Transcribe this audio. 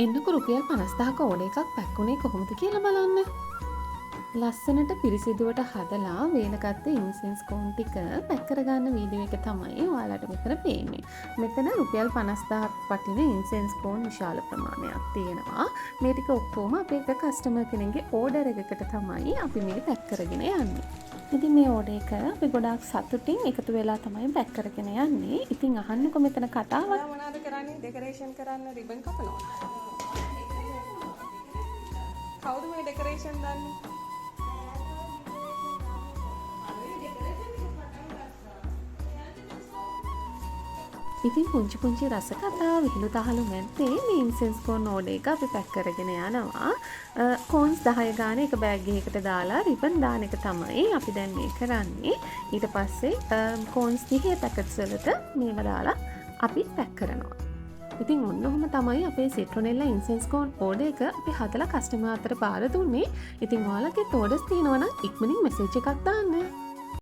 එන්නකො රුපියල් 50,000ක ඕඩර් එකක් පැක් වුණේ කොහොමද කියලා බලන්න. ලස්සනට පිරිසිදුවට හදලා වේලගත්ත ඉන්සෙන්ස් කෝන් ටික පැක් කරගන්න වීඩියෝ එක තමයි ඔයාලට මෙතන පේන්නේ. මෙතන රුපියල් 50,000ක් වටින ඉන්සෙන්ස් කෝන් විශාල ප්‍රමාණයක් තියෙනවා. මේ ටික ඔක්කොම අපේ එක කස්ටමර් කෙනෙක්ගේ ඕඩර් එකකට තමයි අපි මේ පැක් කරගෙන යන්නේ. ඉතින් මේ ඕඩර් එක අපි ගොඩාක් සතුටින් එකතු වෙලා තමයි පැක් කරගෙන යන්නේ. ඉතින් අහන්නකො මෙතන කතාවක්. මොනවද කරන්නේ? ඩෙකරේෂන් කරන්න රිබන් කපනවා. කවුද මේ ඩෙකරේෂන් දන්නේ? ඉතින් පුංචි පුංචි රස කතා විහිළු තහළු මැද්දේ මේ ඉන්සෙන්ස් කෝන් ඕඩර් එක අපි පැක් කරගෙන යනවා. කෝන්ස් 10 ගාන එක බෑග් එකකට දාලා රිබන් දාන එක තමයි අපි දැන් මේ කරන්නේ. ඊට පස්සේ කෝන්ස් 30 පැකට්ස් වලට මේව දාලා අපි පැක් කරනවා. ඉතින් ඔන්න ඔහොම තමයි අපේ සිට්‍රොනෙල්ලා ඉන්සෙන්ස් කෝන් ඕඩර් එක අපි හදලා කස්ටමර් අතට බාර දුන්නේ. ඉතින් ඔයාලගේ ඕඩර්ස් තියෙනවා නම් ඉක්මනින් මෙසේජ් එකක් දාන්න.